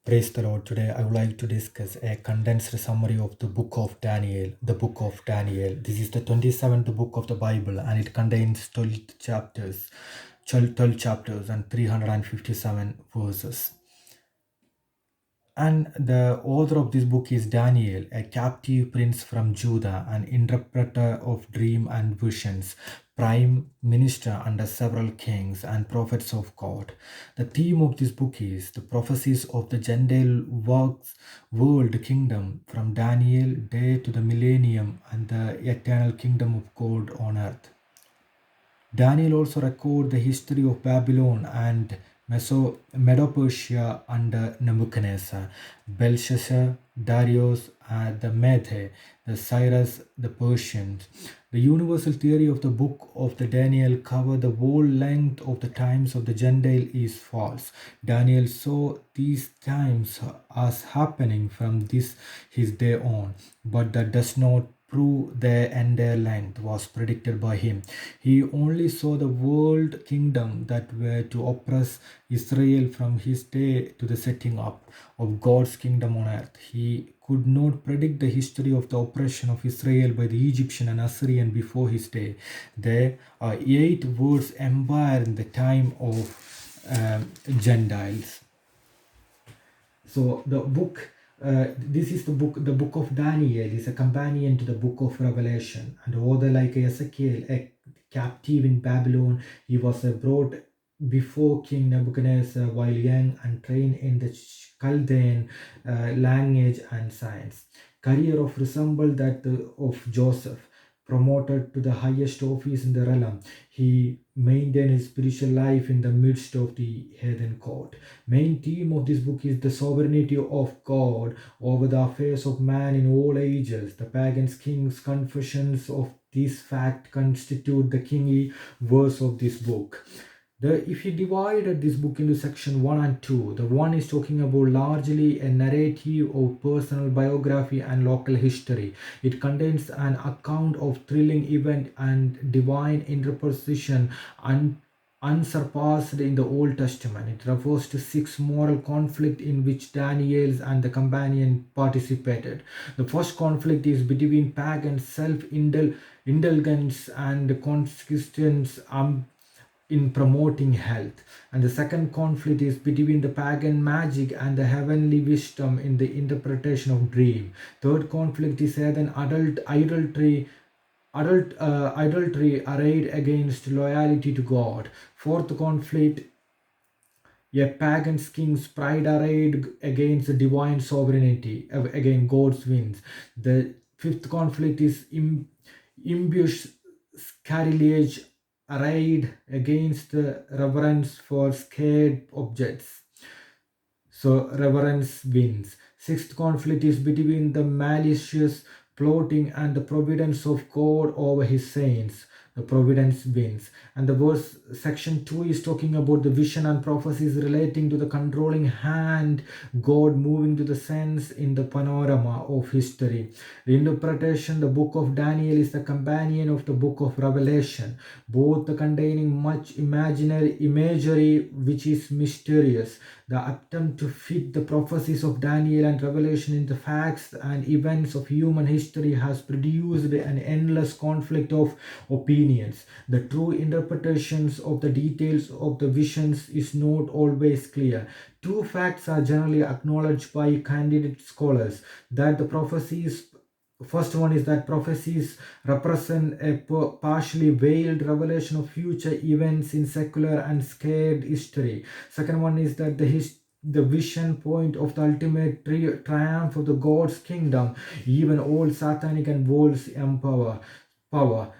Praise the Lord. Today I would like to discuss a condensed summary of the book of Daniel. The book of Daniel. This is the 27th book of the Bible and it contains 12 chapters, 12 chapters and 357 verses. And the author of this book is Daniel, a captive prince from Judah, an interpreter of dream and visions, prime minister under several kings and prophets of God. The theme of this book is the prophecies of the Gentile world kingdom from Daniel day to the millennium and the eternal kingdom of God on earth. Daniel also records the history of Babylon and Medo-Persia under Nebuchadnezzar, Belshazzar, Darius, the Mede, the Cyrus, the Persians. The universal theory of the book of the Daniel cover the whole length of the times of the Gentile is false. Daniel saw these times as happening from this his day on, but that does not prove their entire length was predicted by him. He only saw the world kingdom that were to oppress Israel from his day to the setting up of God's kingdom on earth. He could not predict the history of the oppression of Israel by the Egyptian and Assyrian before his day. There are 8 words empire in the time of Gentiles. So the book, this is the book of Daniel is a companion to the book of Revelation. And although like Ezekiel, a captive in Babylon, he was brought before King Nebuchadnezzar while young and trained in the Chaldean language and science. Career of resembled that of Joseph, promoted to the highest office in the realm. He maintained his spiritual life in the midst of the heathen court. Main theme of this book is the sovereignty of God over the affairs of man in all ages. The pagan king's confessions of this fact constitute the kingly verse of this book. If you divided this book into section 1 and 2, the one is talking about largely a narrative of personal biography and local history. It contains an account of thrilling event and divine interposition unsurpassed in the Old Testament. It refers to 6 moral conflict in which Daniel and the companion participated. The first conflict is between pagan self-indulgence and consistence in promoting health, and the second conflict is between the pagan magic and the heavenly wisdom in the interpretation of dream. Third conflict is heathen idolatry arrayed against loyalty to God. Fourth conflict, a pagan king's pride arrayed against the divine sovereignty, again God's wins. The fifth conflict is impious sacrilege arrayed against the reverence for scared objects. So reverence wins. Sixth conflict is between the malicious plotting and the providence of God over his saints. The providence wins. And the verse section 2 is talking about the vision and prophecies relating to the controlling hand, God moving to the sense in the panorama of history. The interpretation, the book of Daniel is the companion of the book of Revelation, both containing much imaginary imagery which is mysterious. The attempt to fit the prophecies of Daniel and Revelation into facts and events of human history has produced an endless conflict of opinions. The true interpretations of the details of the visions is not always clear. Two facts are generally acknowledged by candidate scholars: that the prophecies First one is that prophecies represent a partially veiled revelation of future events in secular and scared history. Second one is that the vision point of the ultimate triumph of the God's kingdom, even all satanic and world's power.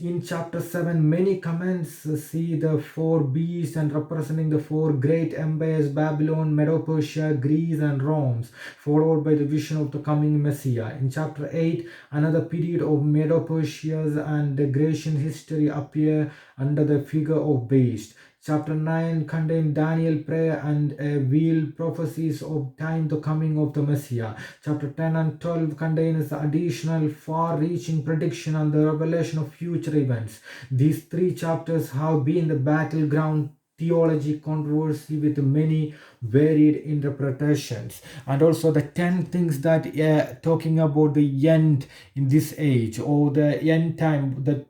In chapter 7, many comments see the 4 beasts and representing the 4 great empires: Babylon, Medo-Persia, Greece, and Rome, followed by the vision of the coming Messiah. In chapter 8, another period of Medo-Persia's and the Grecian history appear under the figure of beast. Chapter 9 contains Daniel prayer and veiled prophecies of time the coming of the Messiah. Chapter 10 and 12 contains additional far-reaching prediction and the revelation of future events. These 3 chapters have been the battleground theology controversy with many varied interpretations. And also the 10 things that talking about the end in this age, or the end time, the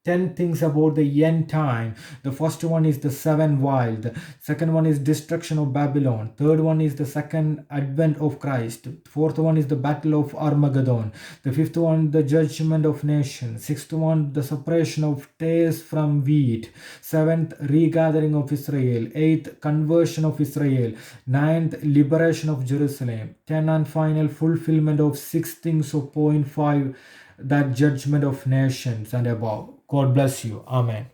10 things about the end time. The first one is the seven wild, second one is destruction of Babylon, third one is the second advent of Christ, fourth one is the battle of Armageddon, the fifth one the judgment of nations, sixth one the separation of tares from wheat, seventh regathering of Israel, eighth conversion of Israel, ninth liberation of Jerusalem, 10 and final fulfillment of six things of point 5, that judgment of nations and above. God bless you. Amen.